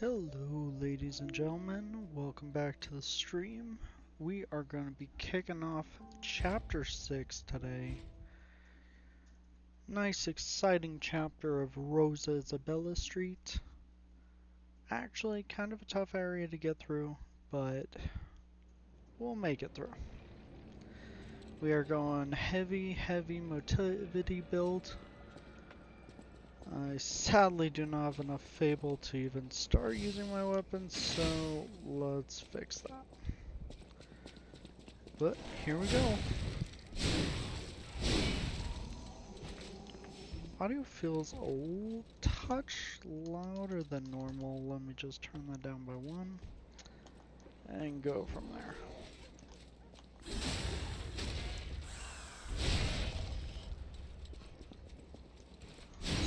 Hello, ladies and gentlemen. Welcome back to the stream. We are going to be kicking off Chapter 6 today. Nice, exciting chapter of Rosa Isabella Street. Actually, kind of a tough area to get through, but we'll make it through. We are going heavy motivity build. I sadly do not have enough Fable to even start using my weapons, so let's fix that. But here we go. Audio feels a touch louder than normal. Let me just turn that down by 1 and go from there.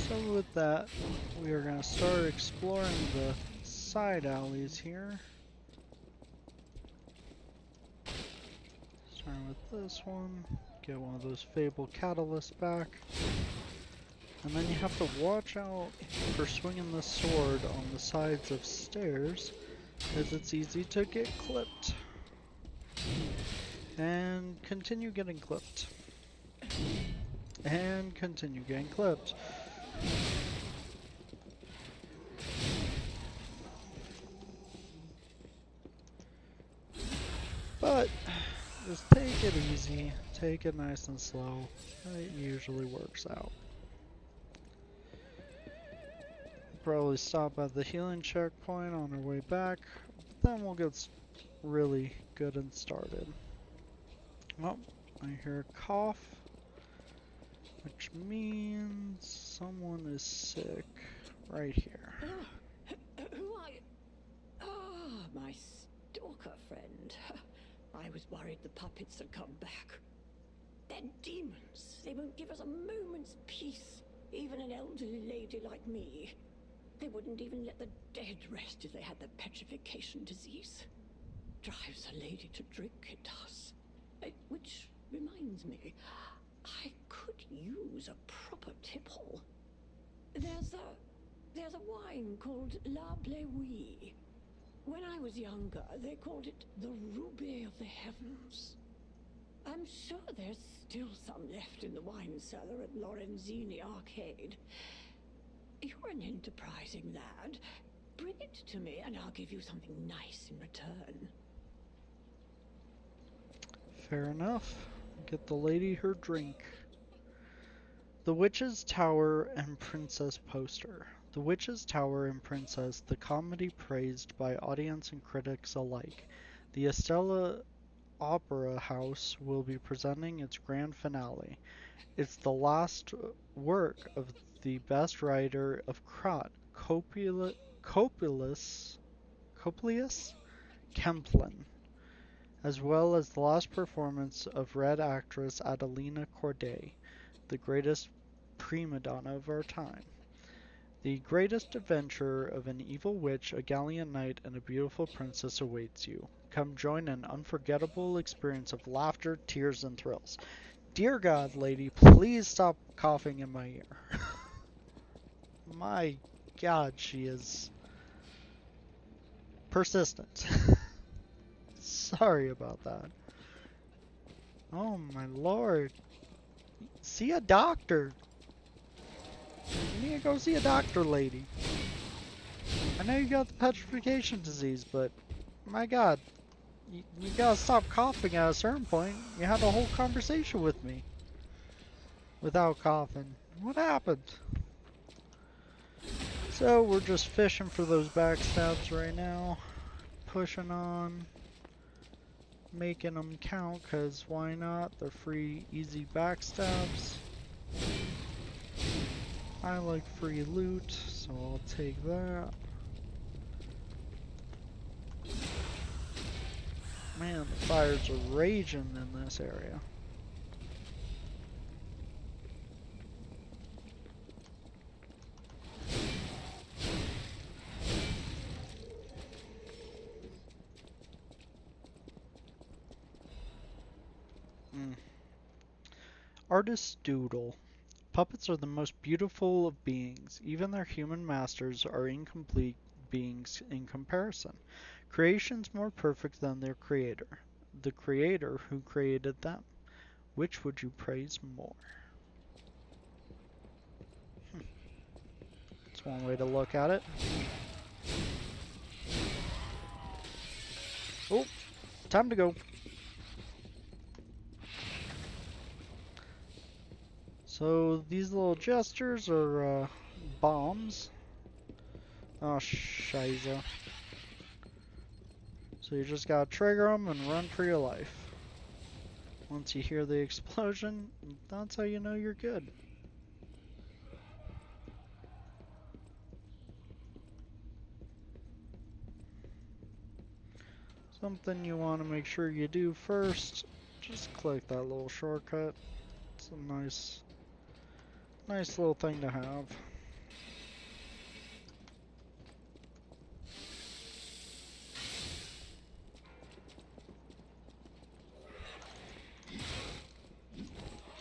So with that, we are going to start exploring the side alleys here. Starting with this one, get one of those Fable catalysts back. And then you have to watch out for swinging the sword on the sides of stairs, as it's easy to get clipped. And continue getting clipped. And continue getting clipped. But just take it easy, take it nice and slow. It usually works out. Probably stop at the healing checkpoint on our way back, but then we'll get really good and started. Oh, I hear a cough, which means someone is sick right here. Who are you? Ah, my stalker friend. I was worried the puppets had come back. They're demons. They won't give us a moment's peace, even an elderly lady like me. They wouldn't even let the dead rest if they had the petrification disease. Drives a lady to drink, it does. Which reminds me, I could use a proper tipple. There's a wine called La Bleuie. When I was younger, they called it the Ruby of the Heavens. I'm sure there's still some left in the wine cellar at Lorenzini Arcade. You're an enterprising lad. Bring it to me and I'll give you something nice in return. Fair enough. Get the lady her drink. The Witch's Tower and Princess poster. The Witch's Tower and Princess, the comedy praised by audience and critics alike. The Estella Opera House will be presenting its grand finale. It's the last work of the best writer of Krat, Copius Kemplin, as well as the last performance of Red actress Adelina Corday, the greatest prima donna of our time. The greatest adventure of an evil witch, a gallant knight, and a beautiful princess awaits you. Come join an unforgettable experience of laughter, tears, and thrills. Dear God, lady, please stop coughing in my ear. My God, she is persistent. Sorry about that. Oh my lord. See a doctor. You need to go see a doctor, lady. I know you got the petrification disease, but my God, you gotta stop coughing at a certain point. You had a whole conversation with me without coughing. What happened? So we're just fishing for those backstabs right now. Pushing on. Making them count, cause why not? They're free, easy backstabs. I like free loot, so I'll take that. Man, the fires are raging in this area. Artist's Doodle. Puppets are the most beautiful of beings. Even their human masters are incomplete beings in comparison. Creation's more perfect than their creator, the creator who created them. Which would you praise more? That's one way to look at it. Oh, time to go. So these little gestures are bombs. Oh, shiza. So you just gotta trigger them and run for your life. Once you hear the explosion, that's how you know you're good. Something you want to make sure you do first, just click that little shortcut. It's a nice little thing to have.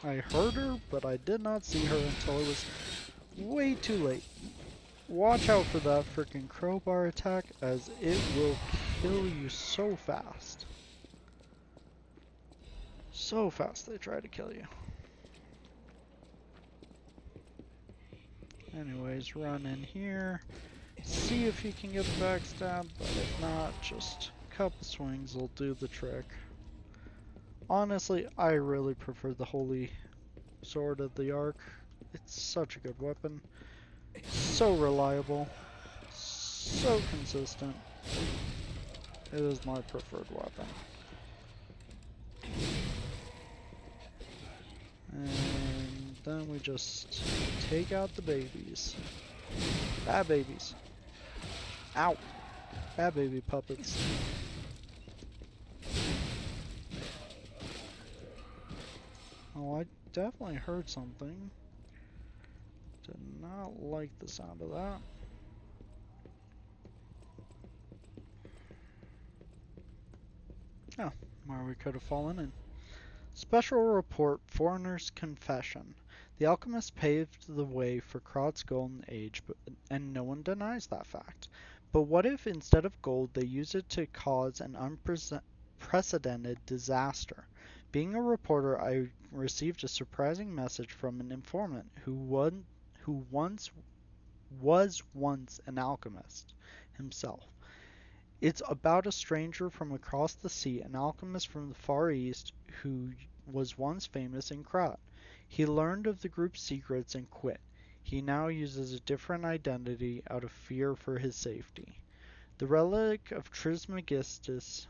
I heard her, but I did not see her until it was way too late. Watch out for that freaking crowbar attack, as it will kill you so fast. So fast they try to kill you. Anyways, run in here. See if you can get the backstab, but if not, just a couple swings will do the trick. Honestly, I really prefer the Holy Sword of the Ark. It's such a good weapon. So reliable. So consistent. It is my preferred weapon. And then we just take out the babies. Bad babies. Ow! Bad baby puppets. Oh, I definitely heard something. Did not like the sound of that. Oh, where we could have fallen in. Special report, Foreigner's Confession. The alchemist paved the way for Krat's golden age, and no one denies that fact. But what if instead of gold they use it to cause an unprecedented disaster? Being a reporter, I received a surprising message from an informant who was once an alchemist himself. It's about a stranger from across the sea, an alchemist from the Far East who was once famous in Krat. He learned of the group's secrets and quit. He now uses a different identity out of fear for his safety. The relic of Trismegistus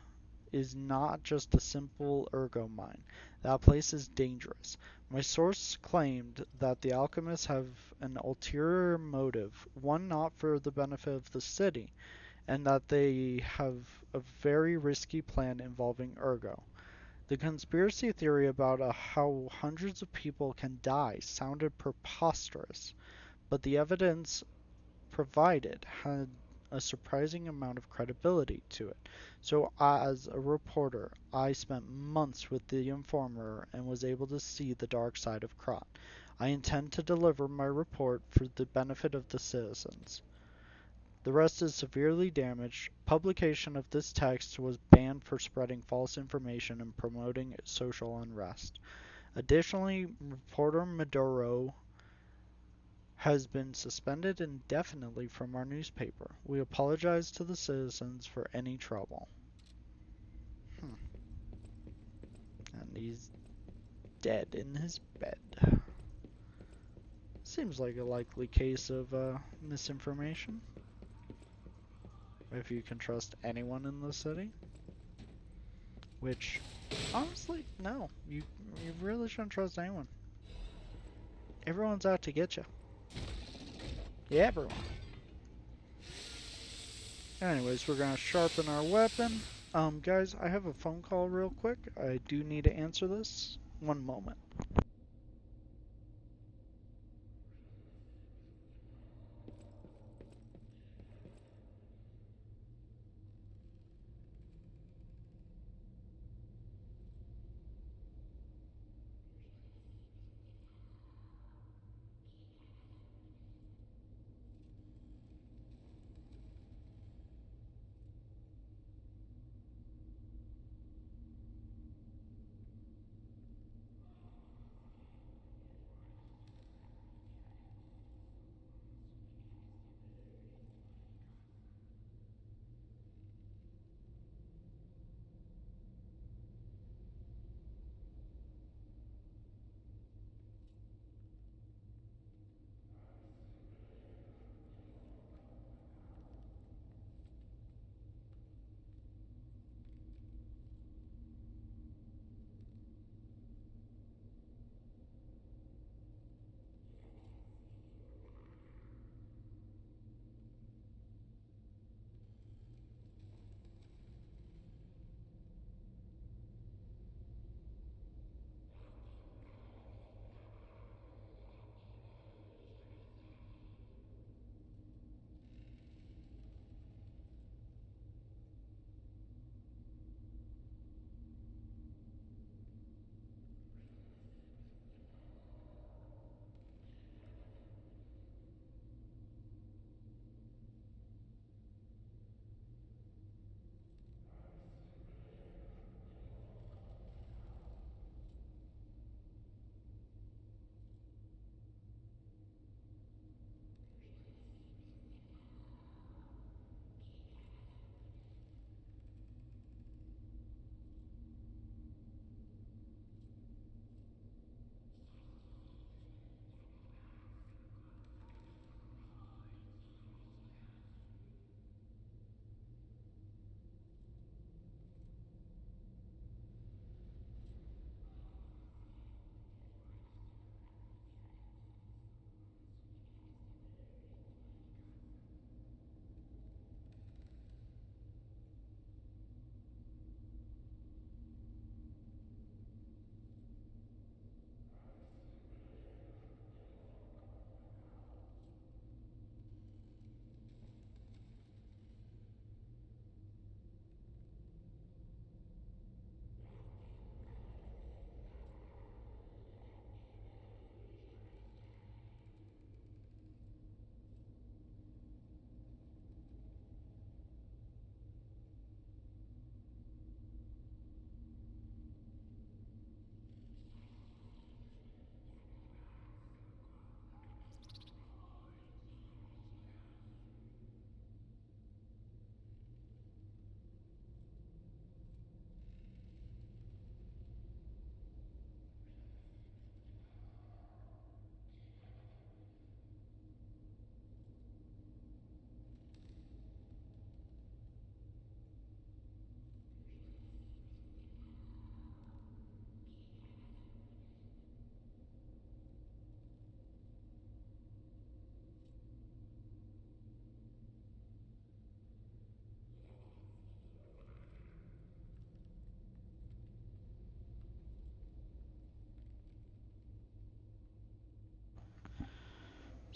is not just a simple ergo mine. That place is dangerous. My source claimed that the alchemists have an ulterior motive, one not for the benefit of the city, and that they have a very risky plan involving Ergo. The conspiracy theory about how hundreds of people can die sounded preposterous, but the evidence provided had a surprising amount of credibility to it. So as a reporter, I spent months with the informer and was able to see the dark side of Krat. I intend to deliver my report for the benefit of the citizens. The rest is severely damaged. Publication of this text was banned for spreading false information and promoting social unrest. Additionally, reporter Maduro has been suspended indefinitely from our newspaper. We apologize to the citizens for any trouble. And he's dead in his bed. Seems like a likely case of misinformation. If you can trust anyone in the city. Which, honestly, no. You really shouldn't trust anyone. Everyone's out to get you. Yeah, everyone. Anyways, we're gonna sharpen our weapon. Guys, I have a phone call real quick. I do need to answer this. One moment.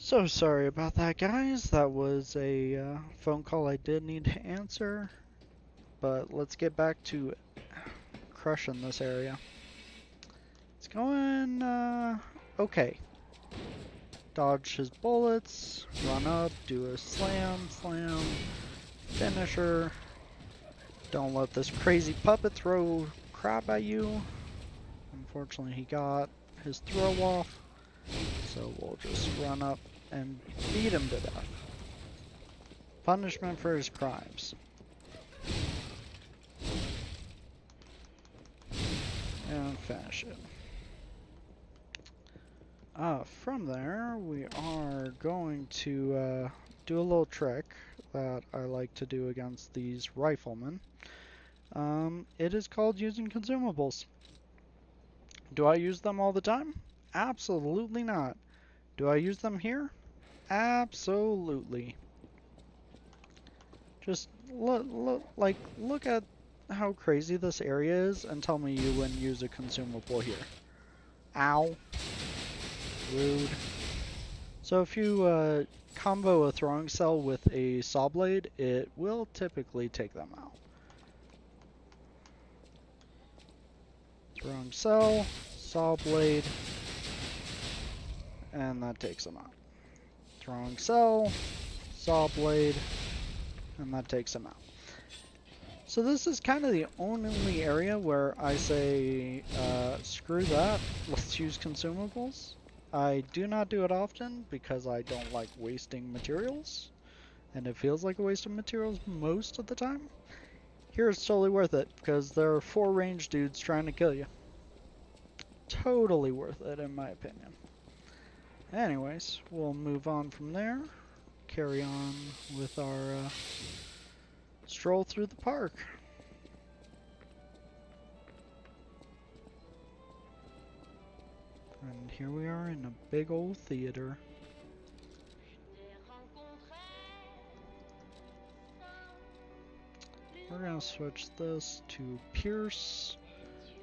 So sorry about that, guys. That was a phone call I did need to answer. But let's get back to crushing this area. It's going okay. Dodge his bullets, run up, do a slam, finisher. Don't let this crazy puppet throw crap at you. Unfortunately, he got his throw off, so we'll just run up and beat him to death. Punishment for his crimes. And finish it. From there, we are going to do a little trick that I like to do against these riflemen. It is called using consumables. Do I use them all the time? Absolutely not. Do I use them here? Absolutely. Just look at how crazy this area is and tell me you wouldn't use a consumable here. Ow. Rude. So if you combo a throwing cell with a saw blade, it will typically take them out. Throwing cell, saw blade, and that takes them out. Throwing cell, saw blade, and that takes them out. So this is kind of the only area where I say, screw that, let's use consumables. I do not do it often because I don't like wasting materials, and it feels like a waste of materials most of the time. Here it's totally worth it because there are 4 range dudes trying to kill you. Totally worth it in my opinion. Anyways, we'll move on from there, carry on with our stroll through the park. And here we are in a big old theater. We're gonna switch this to Pierce.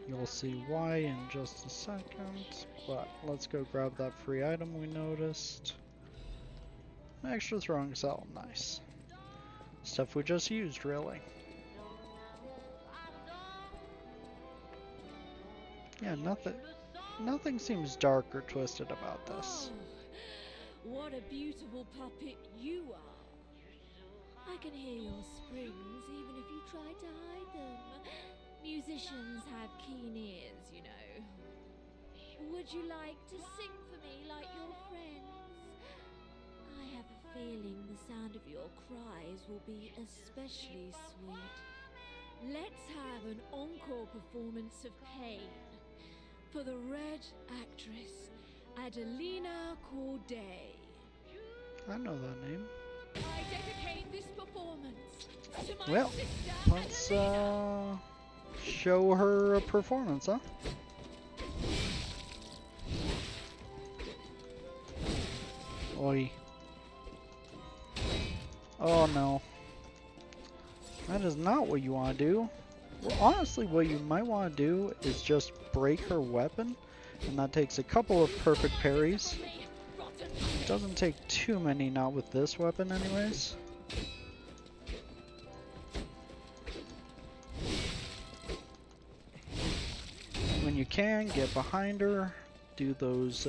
You'll see why in just a second, but let's go grab that free item we noticed. Extra throwing cell, nice. Stuff we just used, really. Yeah, nothing seems dark or twisted about this. Oh, what a beautiful puppet you are. I can hear your springs even if you try to hide them. Musicians have keen ears, you know. Would you like to sing for me like your friends? I have a feeling the sound of your cries will be especially sweet. Let's have an encore performance of Pain for the Red Actress, Adelina Corday. I know that name. I dedicate this performance to my Well, sister let's Adelina. show her a performance, huh? Oi. Oh no. That is not what you want to do. Well, honestly, what you might want to do is just break her weapon, and that takes a couple of perfect parries. It doesn't take too many, not with this weapon anyways. When you can, get behind her, do those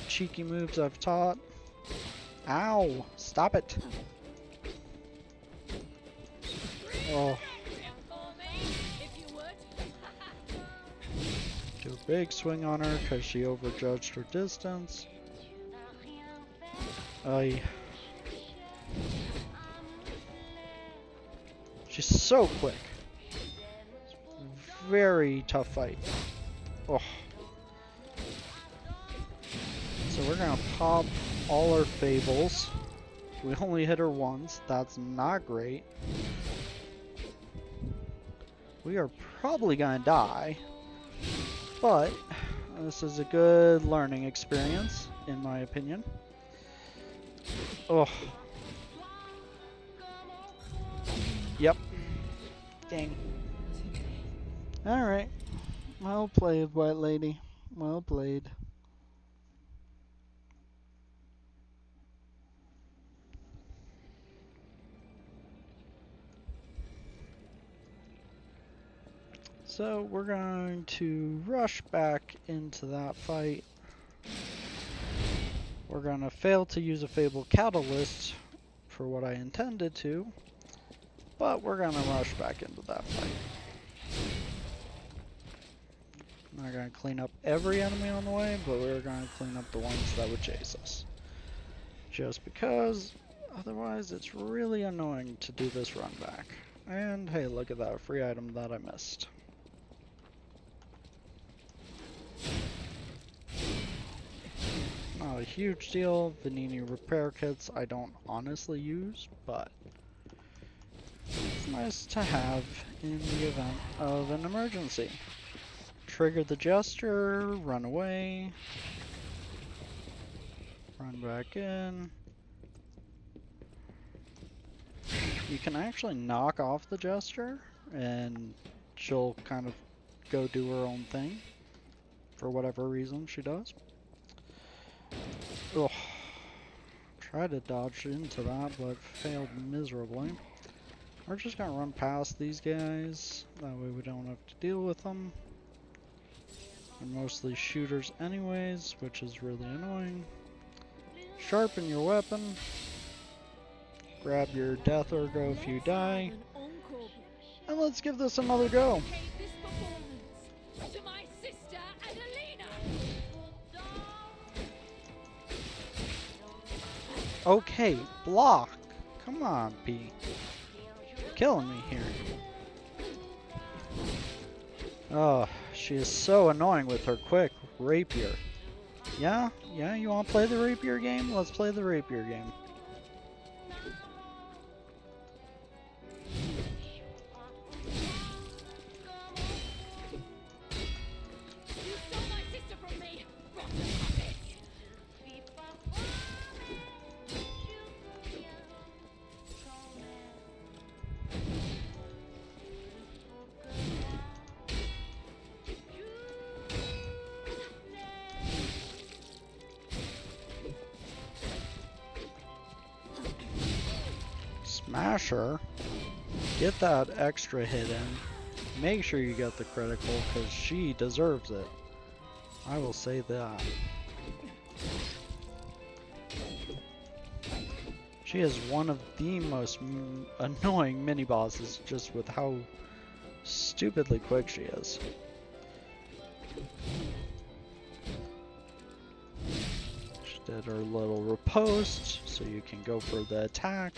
cheeky moves I've taught. Ow! Stop it! Oh. Do a big swing on her because she overjudged her distance. Aye. She's so quick. Very tough fight. Oh. So we're gonna pop all our fables. We only hit her once. That's not great. We are probably gonna die. But this is a good learning experience, in my opinion. Oh. Yep. Dang. Alright. Well played, White Lady. Well played. So we're going to rush back into that fight. We're going to fail to use a Fable Catalyst for what I intended to, but we're going to rush back into that fight. I'm not going to clean up every enemy on the way, but we're going to clean up the ones that would chase us. Just because, otherwise it's really annoying to do this run back. And hey, look at that free item that I missed. Not a huge deal. Vanini repair kits I don't honestly use, but it's nice to have in the event of an emergency. Trigger the gesture, run away, run back in. You can actually knock off the gesture and she'll kind of go do her own thing for whatever reason she does. Ugh. Tried to dodge into that, but failed miserably. We're just gonna run past these guys, that way we don't have to deal with them. They're mostly shooters anyways, which is really annoying. Sharpen your weapon. Grab your death ergo if you die. And let's give this another go. To my sister Adelina. Okay, block. Come on, P. Killing me here. Oh, she is so annoying with her quick rapier. Yeah, you want to play the rapier game? Let's play the rapier game. You stole my sister from me, rotten puppet. Smash her. Get that extra hit in. Make sure you get the critical, because she deserves it. I will say that. She is one of the most annoying mini-bosses, just with how stupidly quick she is. She did her little riposte, so you can go for the attack.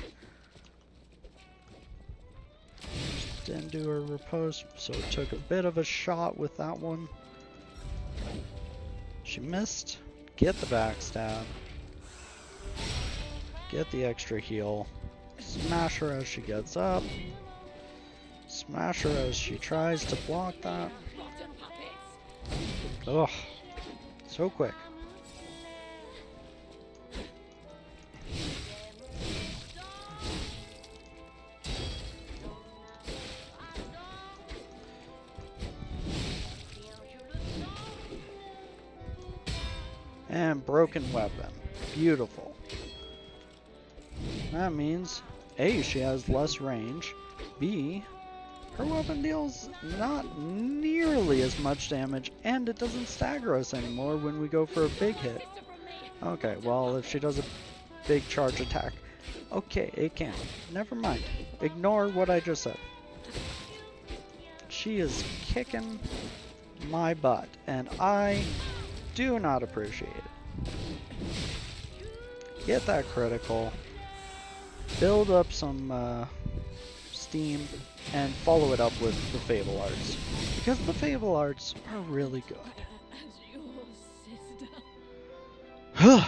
Didn't do her riposte, so it took a bit of a shot with that one. She missed. Get the backstab. Get the extra heal. Smash her as she gets up. Smash her as she tries to block that. Rotten puppets. Ugh. So quick. And broken weapon. Beautiful. That means A, she has less range. B, her weapon deals not nearly as much damage, and it doesn't stagger us anymore when we go for a big hit. Okay, well, if she does a big charge attack, okay, it can. Never mind. Ignore what I just said. She is kicking my butt, and I do not appreciate it. Get that critical. Build up some steam and follow it up with the Fable Arts, because the Fable Arts are really good. As your sister.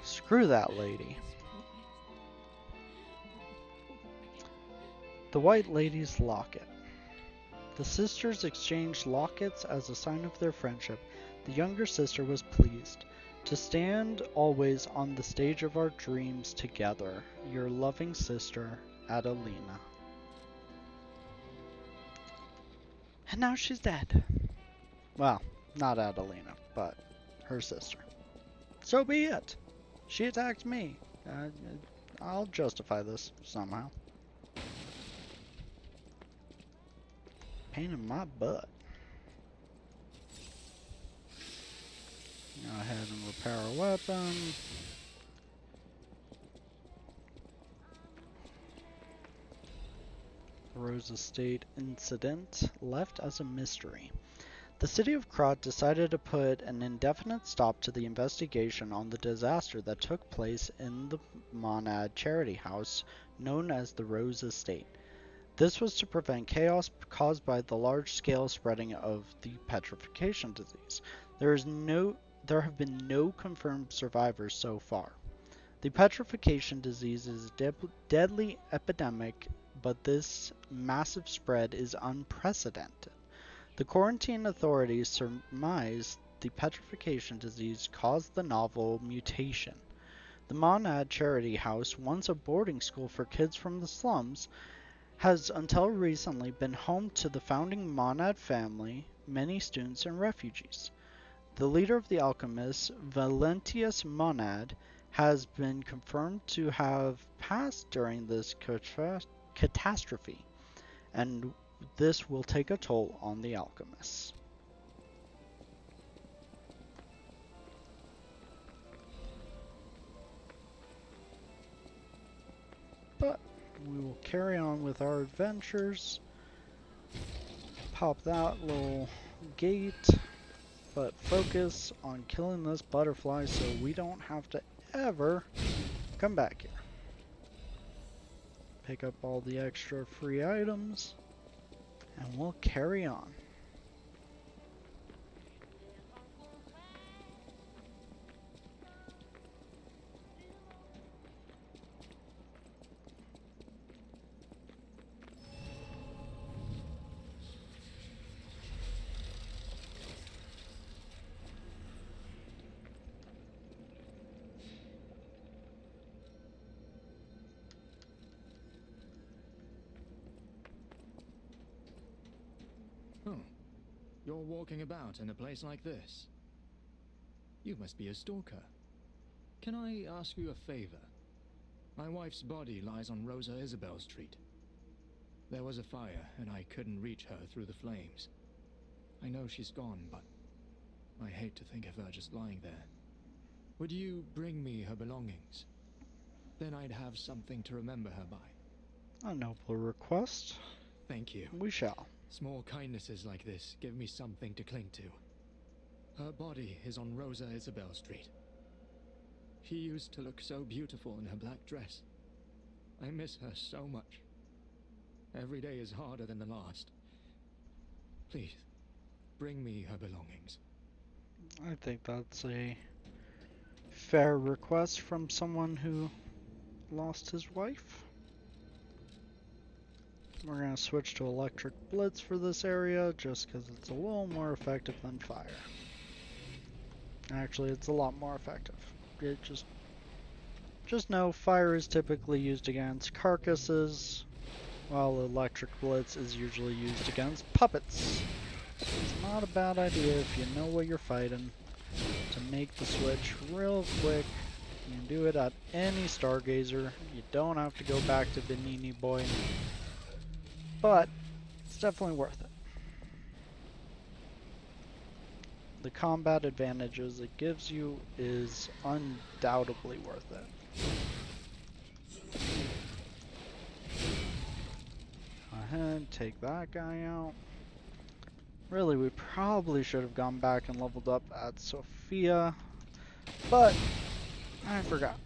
Screw that lady. The White Lady's Locket. The sisters exchanged lockets as a sign of their friendship. The younger sister was pleased. To stand always on the stage of our dreams together, your loving sister, Adelina. And now she's dead. Well, not Adelina, but her sister. So be it. She attacked me. I'll justify this somehow. Pain in my butt. Go ahead and repair our weapon. The Rose Estate incident left as a mystery. The city of Krat decided to put an indefinite stop to the investigation on the disaster that took place in the Monad charity house known as the Rose Estate. This was to prevent chaos caused by the large-scale spreading of the petrification disease. There have been no confirmed survivors so far. The petrification disease is a deadly epidemic, but this massive spread is unprecedented. The quarantine authorities surmise the petrification disease caused the novel mutation. The Monad Charity House, once a boarding school for kids from the slums, has until recently been home to the founding Monad family, many students and refugees. The leader of the alchemists, Valentius Monad, has been confirmed to have passed during this catastrophe, and this will take a toll on the alchemists. But we will carry on with our adventures. Pop that little gate, but focus on killing this butterfly so we don't have to ever come back here. Pick up all the extra free items, and we'll carry on. Oh, you're walking about in a place like this. You must be a stalker. Can I ask you a favor? My wife's body lies on Rosa Isabel Street. There was a fire, and I couldn't reach her through the flames. I know she's gone, but I hate to think of her just lying there. Would you bring me her belongings? Then I'd have something to remember her by. A noble request. Thank you. We shall. Small kindnesses like this give me something to cling to. Her body is on Rosa Isabel Street. She used to look so beautiful in her black dress. I miss her so much. Every day is harder than the last. Please, bring me her belongings. I think that's a fair request from someone who lost his wife. We're going to switch to Electric Blitz for this area just because it's a little more effective than fire. Actually, it's a lot more effective. It just know fire is typically used against carcasses, while Electric Blitz is usually used against puppets. So it's not a bad idea if you know what you're fighting to make the switch real quick. You can do it at any Stargazer. You don't have to go back to Benini Boy. But it's definitely worth it. The combat advantages it gives you is undoubtedly worth it. Go ahead, take that guy out. Really, we probably should have gone back and leveled up at Sophia, but I forgot.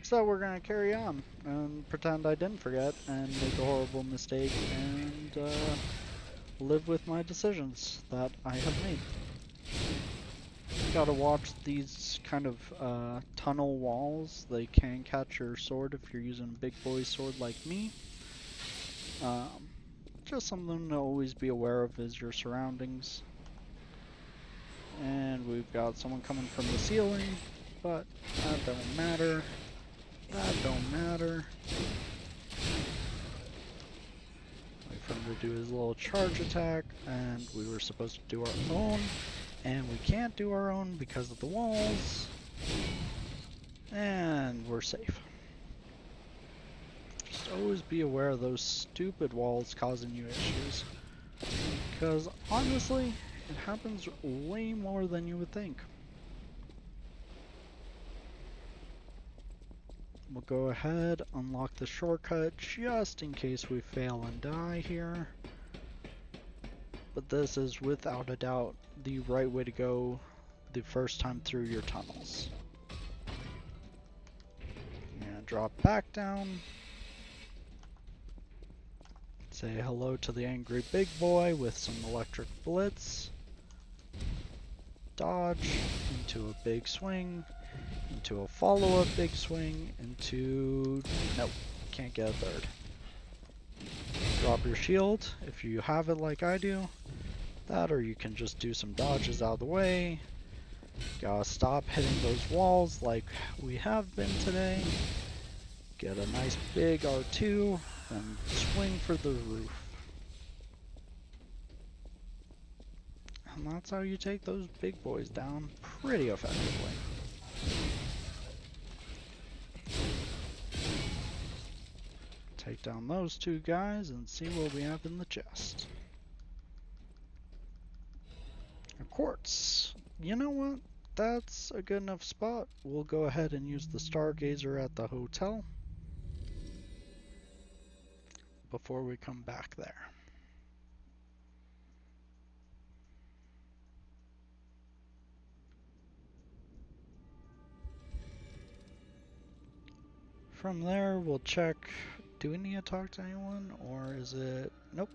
So we're going to carry on and pretend I didn't forget and make a horrible mistake and live with my decisions that I have made. Gotta watch these kind of tunnel walls. They can catch your sword if you're using a big boy sword like me. Just something to always be aware of is your surroundings. And we've got someone coming from the ceiling, but that don't matter. That don't matter. Wait for him to do his little charge attack, and we were supposed to do our own, and we can't do our own because of the walls. And we're safe. Just always be aware of those stupid walls causing you issues. Because honestly, it happens way more than you would think. we'll go ahead, unlock the shortcut just in case we fail and die here. But this is without a doubt the right way to go the first time through your tunnels. And drop back down. Say hello to the angry big boy with some electric blitz. Dodge into a big swing, into a follow-up big swing, into... nope, can't get a third. Drop your shield if you have it like I do. That, or you can just do some dodges out of the way. Gotta stop hitting those walls like we have been today. Get a nice big R2 and swing for the roof. And that's how you take those big boys down pretty effectively. Take down those two guys and see what we have in the chest. A quartz. You know what? That's a good enough spot. We'll go ahead and use the Stargazer at the hotel before we come back there. From there, we'll check, do we need to talk to anyone, or is it, nope,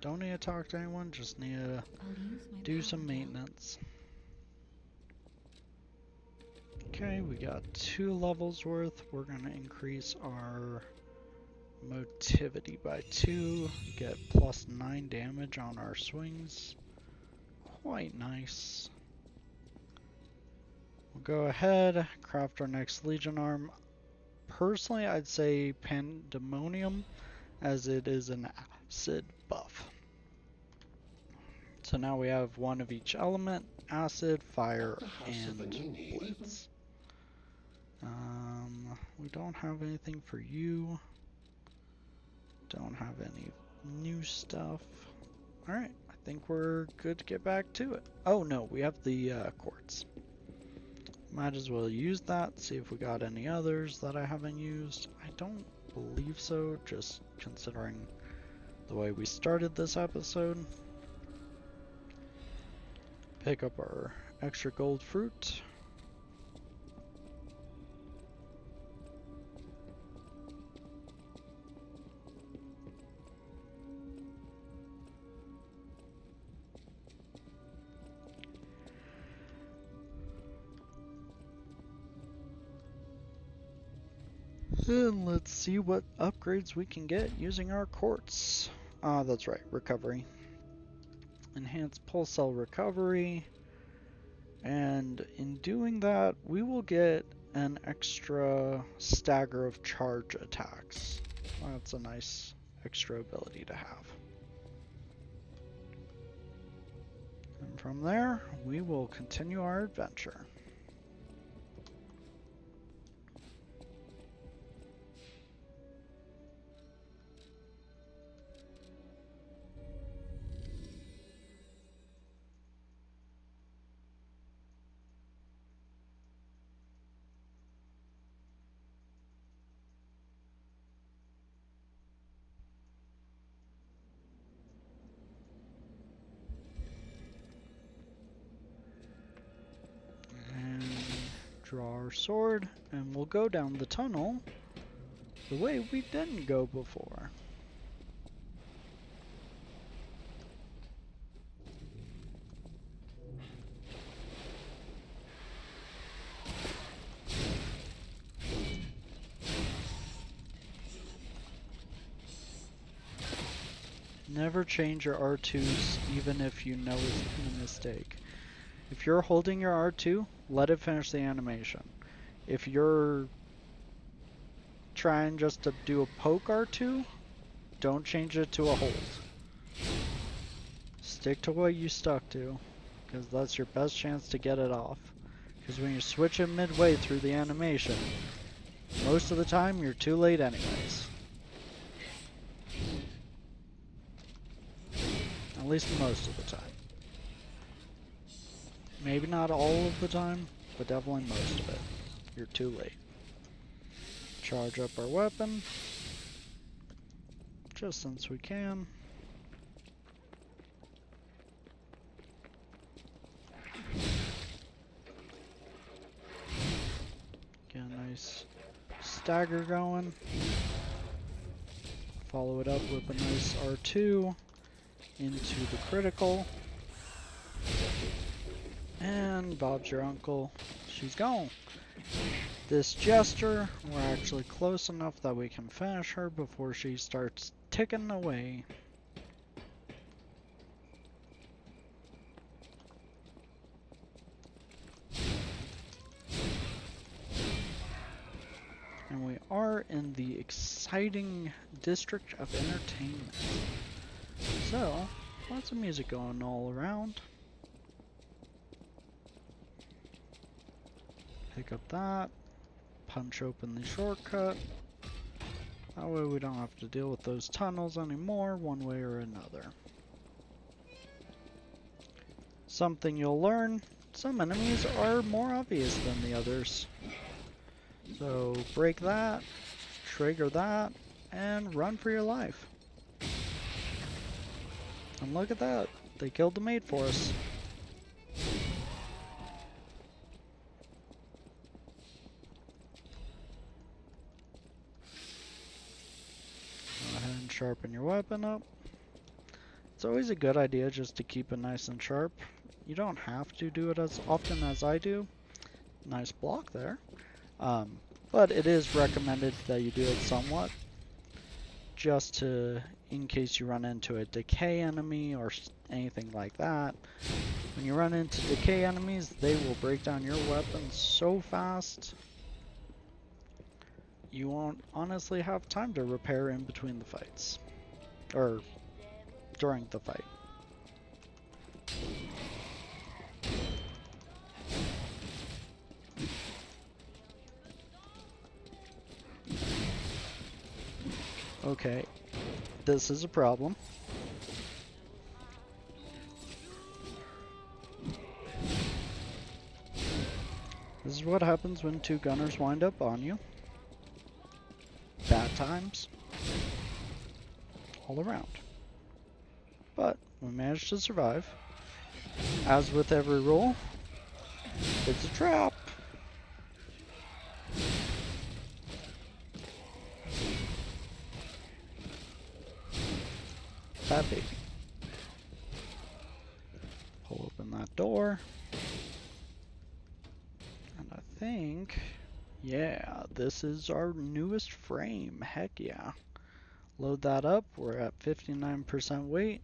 don't need to talk to anyone, just need to do some maintenance. Okay, we got 2 levels worth. We're going to increase our motivity by 2, get plus 9 damage on our swings. Quite nice. We'll go ahead, craft our next Legion arm. Personally, I'd say Pandemonium, as it is an acid buff. So now we have one of each element, acid, fire, and blitz. We don't have anything for you. Don't have any new stuff. Alright, I think we're good to get back to it. Oh no, we have the quartz. Might as well use that, see if we got any others that I haven't used. I don't believe so, just considering the way we started this episode. Pick up our extra gold fruit. And let's see what upgrades we can get using our quartz. That's right, recovery. Enhanced pulse cell recovery. And in doing that, we will get an extra stagger of charge attacks. That's a nice extra ability to have. And from there, we will continue our adventure. Draw our sword, and we'll go down the tunnel the way we didn't go before. Never change your R2s even if you know it's been a mistake. If you're holding your R2, let it finish the animation. If you're trying just to do a poke R2, don't change it to a hold. Stick to what you stuck to, because that's your best chance to get it off. Because when you switch it midway through the animation, most of the time you're too late anyways. At least most of the time. Maybe not all of the time, but definitely most of it. You're too late. charge up our weapon. Just since we can. Get a nice stagger going. Follow it up with a nice R2 into the critical. And Bob's your uncle. She's gone. This Jester, we're actually close enough that we can finish her before she starts ticking away. And we are in the exciting district of entertainment. So, lots of music going all around. Pick up that. Punch open the shortcut. That way we don't have to deal with those tunnels anymore, one way or another. Something you'll learn, some enemies are more obvious than the others. So break that, trigger that, and run for your life. And look at that, they killed the maid for us. Go ahead and sharpen your weapon up. It's always a good idea just to keep it nice and sharp. You don't have to do it as often as I do. Nice block there. But it is recommended that you do it somewhat, just to, in case you run into a decay enemy or anything like that. When you run into decay enemies, they will break down your weapon so fast, you won't honestly have time to repair in between the fights, or during the fight. Okay, this is a problem. This is what happens when two gunners wind up on you. Bad times all around. But we managed to survive. As with every roll, it's a trap. That baby. Pull open that door. And I think, yeah, this is our newest frame. Heck yeah. Load that up. We're at 59% weight.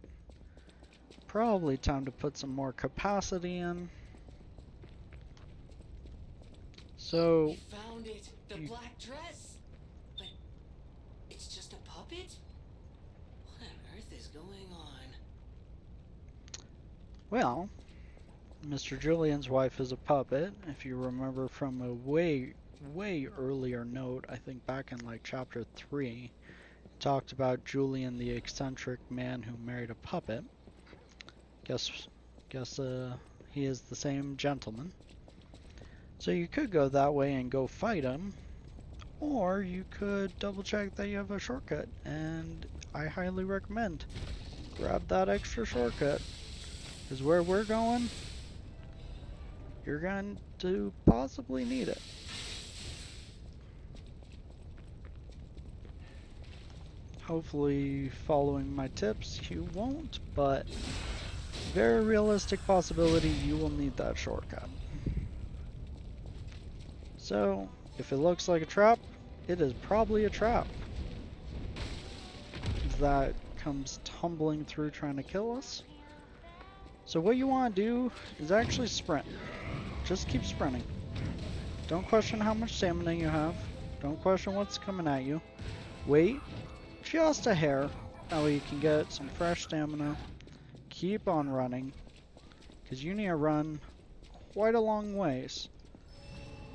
Probably time to put some more capacity in. So, We found it, the black dress. But it's just a puppet? What on earth is going on? well, Mr. Julian's wife is a puppet. If you remember from a way earlier note, I think back in like chapter 3, it talked about Julian, the eccentric man who married a puppet. Guess he is the same gentleman. So you could go that way and go fight him, or you could double check that you have a shortcut, and I highly recommend grab that extra shortcut, because where we're going, you're going to possibly need it. Hopefully following my tips you won't, but very realistic possibility you will need that shortcut. So, if it looks like a trap, it is probably a trap. That comes tumbling through trying to kill us. So what you want to do is actually sprint. Just keep sprinting. Don't question how much stamina you have. Don't question what's coming at you. Wait just a hair. That way you can get some fresh stamina. Keep on running, because you need to run quite a long ways.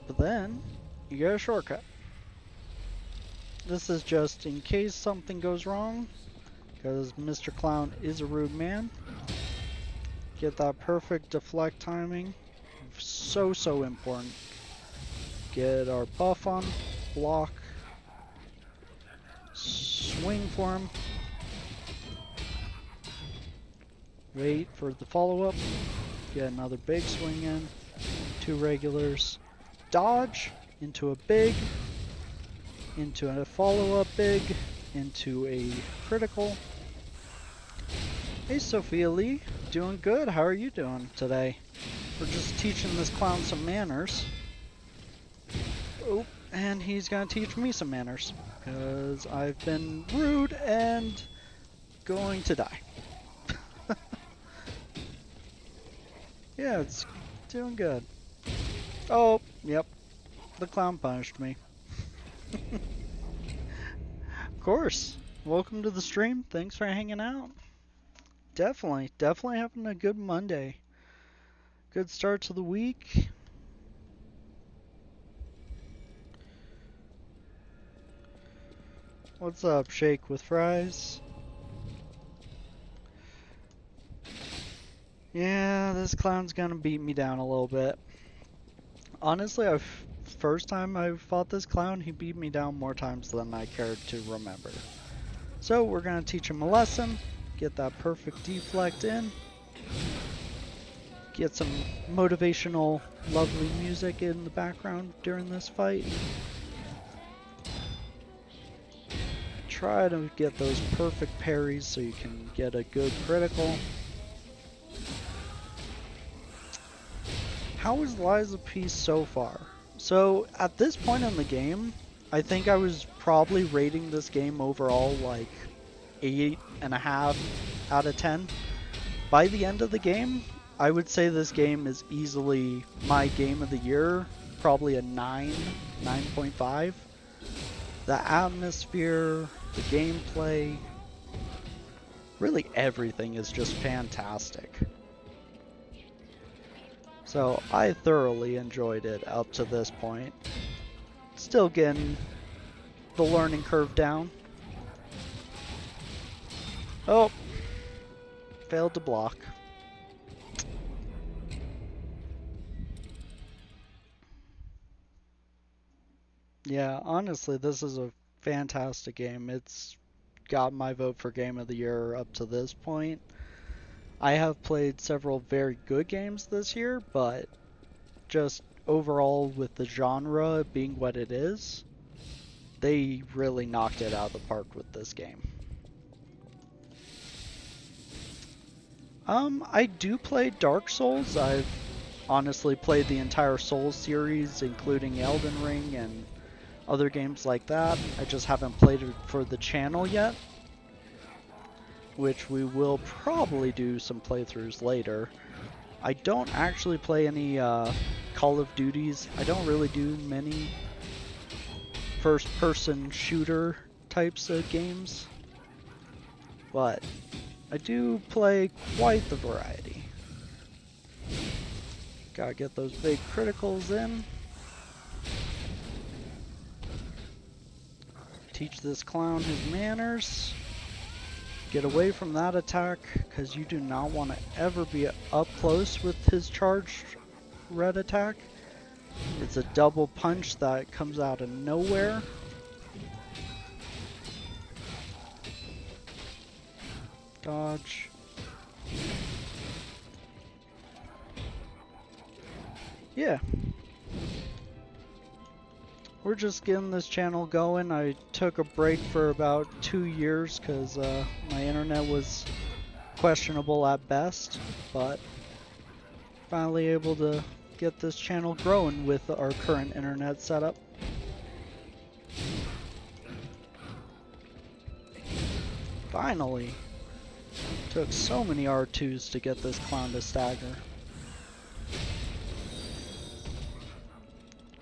But then, you get a shortcut. This is just in case something goes wrong, because Mr. Clown is a rude man. Get that perfect deflect timing. So important. Get our buff on, block, wing for him. Wait for the follow-up. Get another big swing in. 2 regulars. Dodge into a big. Into a follow-up big. Into a critical. Hey Sophia Lee, doing good. How are you doing today? We're just teaching this clown some manners. Oh, and he's gonna teach me some manners. Because I've been rude and going to die. Yeah, it's doing good. Oh, yep. The clown punished me. Of course. Welcome to the stream. Thanks for hanging out. Definitely having a good Monday. Good start to the week. What's up, Shake with Fries? Yeah, this clown's gonna beat me down a little bit. Honestly, first time I fought this clown, he beat me down more times than I cared to remember. So we're gonna teach him a lesson, get that perfect deflect in, get some motivational, lovely music in the background during this fight. Try to get those perfect parries so you can get a good critical. How is Lies of P so far? So at this point in the game, I think I was probably rating this game overall like 8.5 out of 10. By the end of the game, I would say this game is easily my game of the year, probably a 9.5. The atmosphere, the gameplay, really everything is just fantastic. So I thoroughly enjoyed it up to this point. Still getting the learning curve down. Oh, failed to block. Yeah, honestly, this is a fantastic game. It's got my vote for Game of the Year up to this point. I have played several very good games this year, but just overall with the genre being what it is, they really knocked it out of the park with this game. I do play Dark Souls. I've honestly played the entire Souls series, including Elden Ring and other games like that. I just haven't played it for the channel yet, which we will probably do some playthroughs later. I don't actually play any Call of Duties. I don't really do many first-person shooter types of games, but I do play quite the variety. Gotta get those big criticals in. Teach this clown his manners. Get away from that attack, because you do not want to ever be up close with his charged red attack. It's a double punch that comes out of nowhere. Dodge. Yeah. We're just getting this channel going. I took a break for about 2 years because my internet was questionable at best, but finally able to get this channel growing with our current internet setup. Finally! Took so many R2s to get this clown to stagger.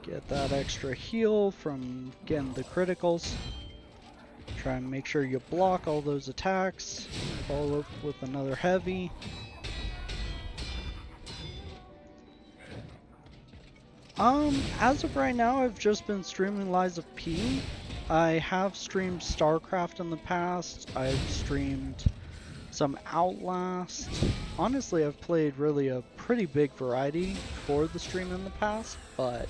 Get that extra heal from getting the criticals. Try and make sure you block all those attacks. Follow up with another heavy. As of right now, I've just been streaming Lies of P. I have streamed StarCraft in the past. I've streamed some Outlast. Honestly, I've played really a pretty big variety for the stream in the past, but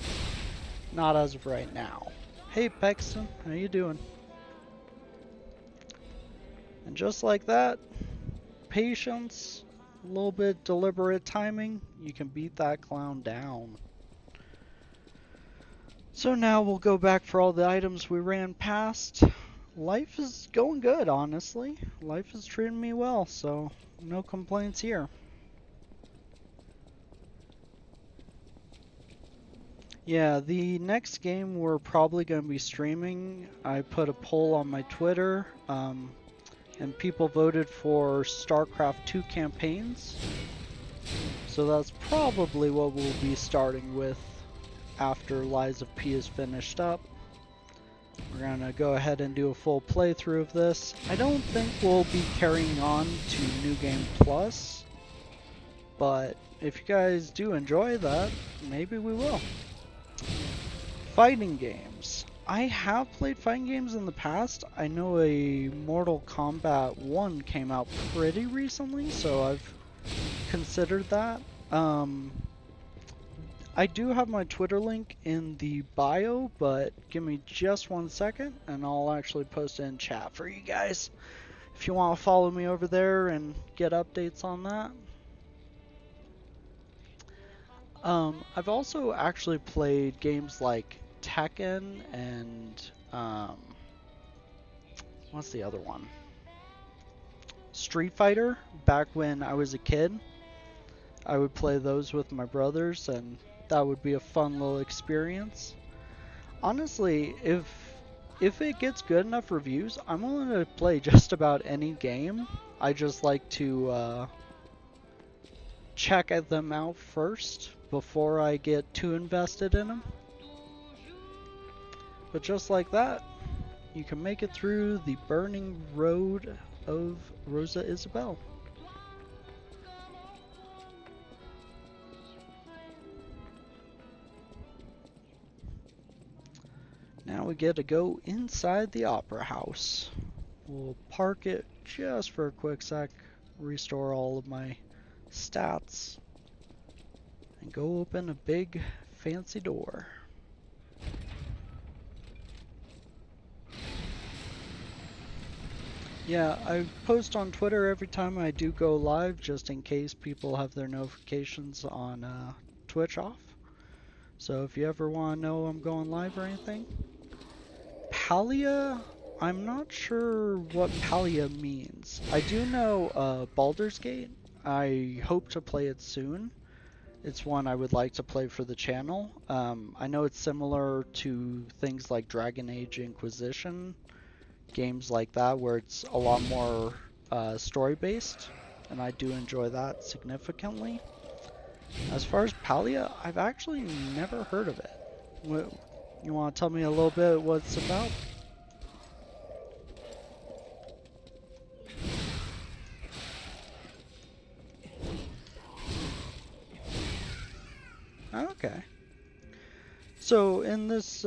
not as of right now. Hey Pexton, how you doing? And just like that, patience, a little bit deliberate timing, you can beat that clown down. So now we'll go back for all the items we ran past. Life is going good, honestly. Life is treating me well, so no complaints here. Yeah, the next game we're probably going to be streaming, I put a poll on my Twitter, and people voted for StarCraft 2 campaigns. So that's probably what we'll be starting with after Lies of P is finished up. We're gonna go ahead and do a full playthrough of this. I don't think we'll be carrying on to New Game Plus, but if you guys do enjoy that, maybe we will. Fighting games. I have played fighting games in the past. I know a Mortal Kombat 1 came out pretty recently, so I've considered that. I do have my Twitter link in the bio, but give me just 1 second and I'll actually post it in chat for you guys if you want to follow me over there and get updates on that. I've also actually played games like Tekken and what's the other one? Street Fighter. Back when I was a kid, I would play those with my brothers, and that would be a fun little experience. Honestly, if it gets good enough reviews, I'm willing to play just about any game. I just like to check them out first before I get too invested in them. But just like that, you can make it through the burning road of Rosa Isabelle. Now we get to go inside the Opera House. We'll park it just for a quick sec, restore all of my stats, and go open a big fancy door. Yeah, I post on Twitter every time I do go live, just in case people have their notifications on Twitch off. So if you ever want to know I'm going live or anything. Palia, I'm not sure what Palia means. I do know Baldur's Gate. I hope to play it soon. It's one I would like to play for the channel. I know it's similar to things like Dragon Age Inquisition, games like that where it's a lot more story-based, and I do enjoy that significantly. As far as Palia, I've actually never heard of it. You want to tell me a little bit what it's about? Okay. So in this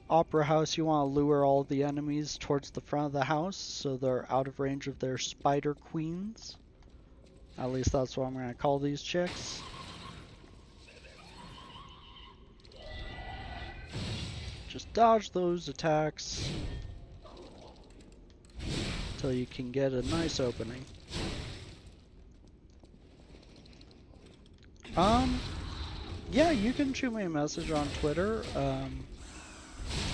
opera house, you want to lure all the enemies towards the front of the house so they're out of range of their spider queens. At least that's what I'm going to call these chicks. Just dodge those attacks until you can get a nice opening. Yeah, you can shoot me a message on Twitter.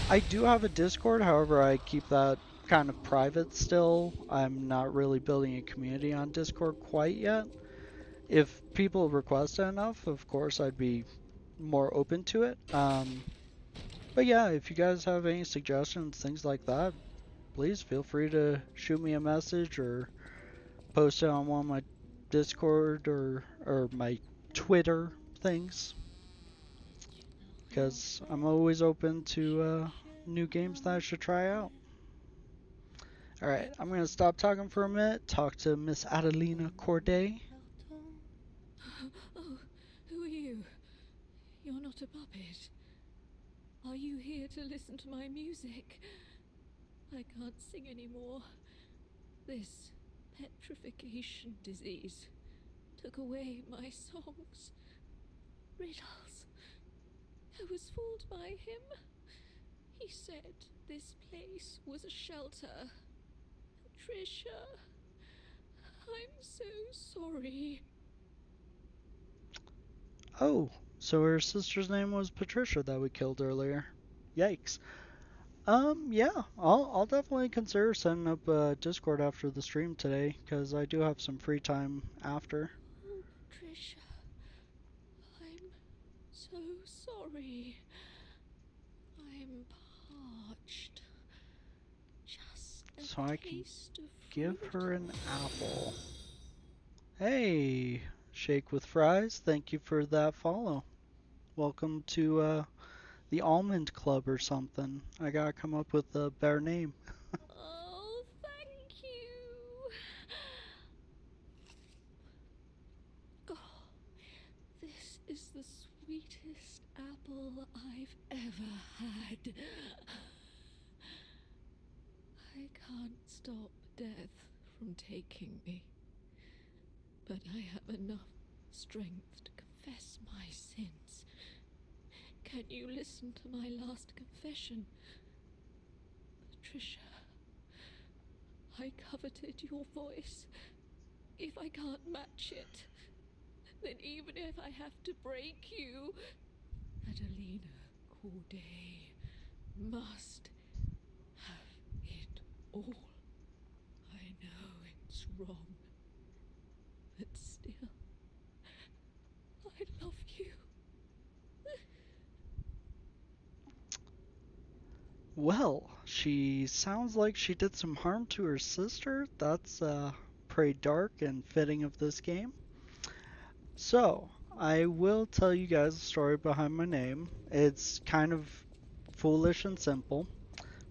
I do have a Discord, however, I keep that kind of private still. I'm not really building a community on Discord quite yet. If people request it enough, of course, I'd be more open to it. But yeah, if you guys have any suggestions, things like that, please feel free to shoot me a message or post it on one of my Discord or my Twitter things. Because I'm always open to new games that I should try out. Alright, I'm going to stop talking for a minute, talk to Miss Adelina Corday. Oh, who are you? You're not a puppet. Are you here to listen to my music? I can't sing anymore. This petrification disease took away my songs. Riddles. I was fooled by him. He said this place was a shelter, a Patricia. I'm so sorry. Oh, so her sister's name was Patricia that we killed earlier. Yikes. Yeah, I'll definitely consider setting up a Discord after the stream today, because I do have some free time after. Oh, Patricia. I'm so sorry. I'm parched. Just a So I can taste of give fruit. her an apple. Hey, Shake with Fries, thank you for that follow. Welcome to the Almond Club or something. I gotta come up with a better name. Oh, thank you. Oh, this is the sweetest apple I've ever had. I can't stop death from taking me, but I have enough strength to confess my sins. Can you listen to my last confession? Patricia, I coveted your voice. If I can't match it, then even if I have to break you, Adelina Corday must have it all. I know it's wrong, but still, I love you. Well, she sounds like she did some harm to her sister. That's pretty dark and fitting of this game. So, I will tell you guys the story behind my name. It's kind of foolish and simple,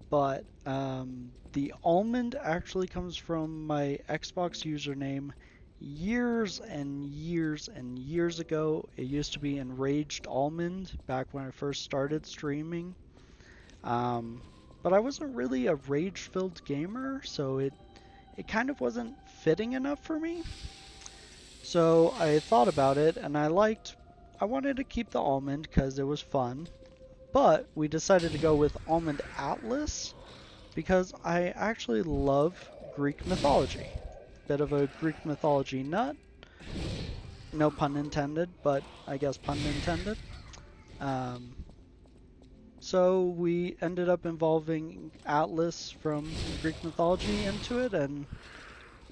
but the almond actually comes from my Xbox username years and years and years ago. It used to be Enraged Almond back when I first started streaming. But I wasn't really a rage-filled gamer, so it kind of wasn't fitting enough for me. So I thought about it, and I wanted to keep the almond because it was fun, but we decided to go with Almond Atlas because I actually love Greek mythology. Bit of a Greek mythology nut. No pun intended, but I guess pun intended. So we ended up involving Atlas from Greek mythology into it, and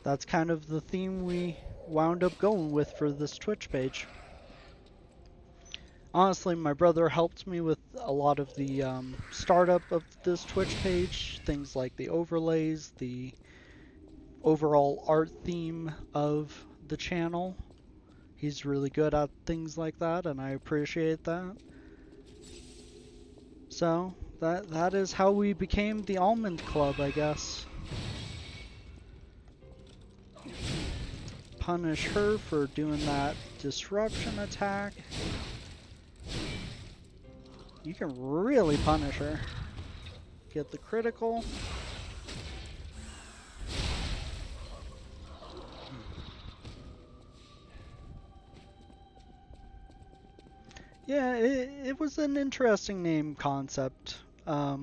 that's kind of the theme we wound up going with for this Twitch page. Honestly, my brother helped me with a lot of the startup of this Twitch page, things like the overlays, the overall art theme of the channel. He's really good at things like that, and I appreciate that. So, that is how we became the Almond Club, I guess. Punish her for doing that disruption attack. You can really punish her. Get the critical. Yeah, it was an interesting name concept. I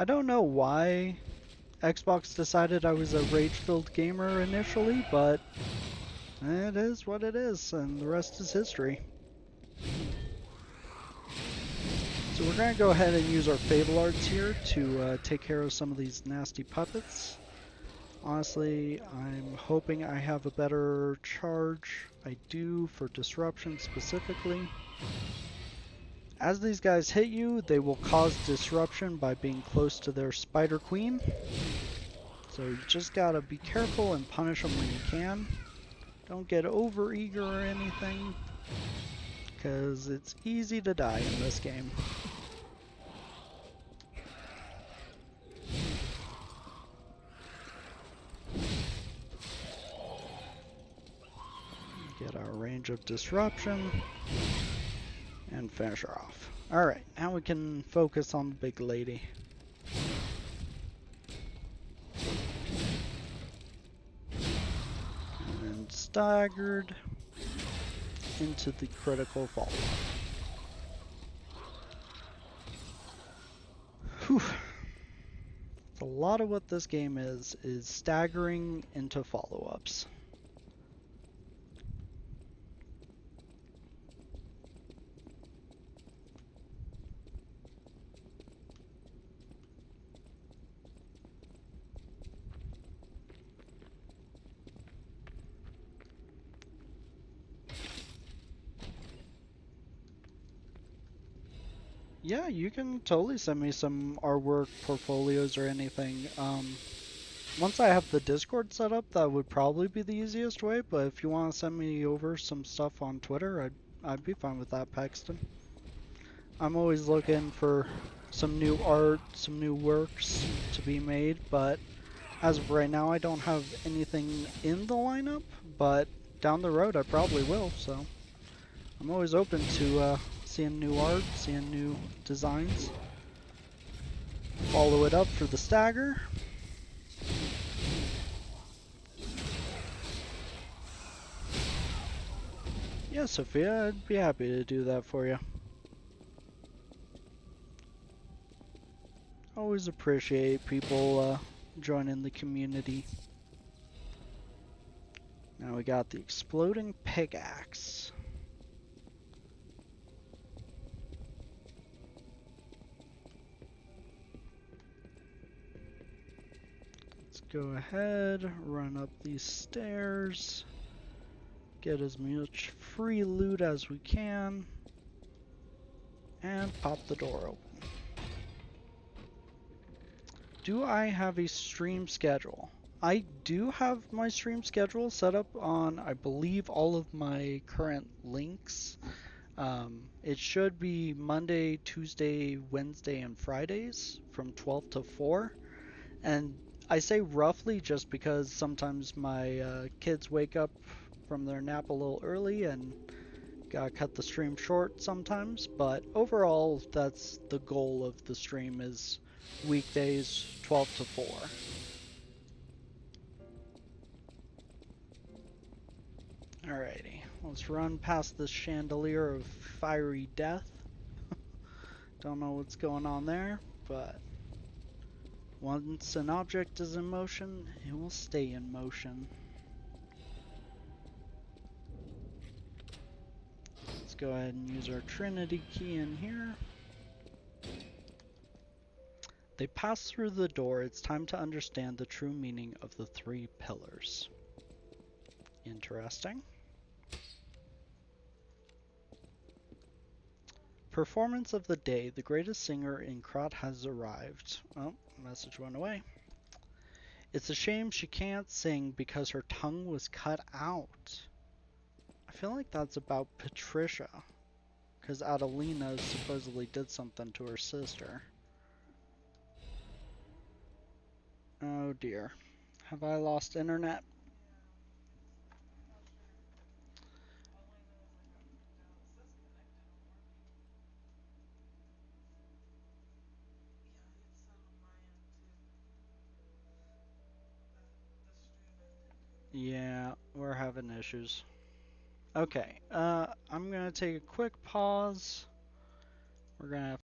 don't know why Xbox decided I was a rage-filled gamer initially, but it is what it is, and the rest is history. So we're going to go ahead and use our Fable Arts here to take care of some of these nasty puppets. Honestly, I'm hoping I have a better charge. I do for disruption specifically. As these guys hit you, they will cause disruption by being close to their Spider Queen. So you just gotta be careful and punish them when you can. Don't get over eager or anything, because it's easy to die in this game. Get our range of disruption and finish her off. Alright, now we can focus on the big lady. And staggered into the critical fall. Whew. A lot of what this game is staggering into follow-ups. Yeah, you can totally send me some artwork, portfolios, or anything. Once I have the Discord set up, that would probably be the easiest way, but if you want to send me over some stuff on Twitter, I'd be fine with that, Paxton. I'm always looking for some new art, some new works to be made, but as of right now, I don't have anything in the lineup, but down the road I probably will, so I'm always open to seeing new art, seeing new designs. Follow it up for the stagger. Yeah, Sophia, I'd be happy to do that for you. Always appreciate people joining the community. Now we got the exploding pickaxe. Let's go ahead, run up these stairs, get as much free loot as we can, and pop the door open. Do I have a stream schedule? I do have my stream schedule set up on, I believe, all of my current links. It should be Monday, Tuesday, Wednesday, and Fridays from 12 to 4. And I say roughly just because sometimes my kids wake up from their nap a little early and gotta cut the stream short sometimes. But overall, that's the goal of the stream, is weekdays 12 to 4. Alrighty, let's run past this chandelier of fiery death. Don't know what's going on there, but once an object is in motion, it will stay in motion. Let's go ahead and use our Trinity key in here. They pass through the door. It's time to understand the true meaning of the 3 pillars. Interesting. Performance of the day. The greatest singer in Krat has arrived. Oh, message went away. It's a shame she can't sing because her tongue was cut out. I feel like that's about Patricia, because Adelina supposedly did something to her sister. Oh dear. Have I lost internet? Yeah, we're having issues. Okay, I'm gonna take a quick pause. We're gonna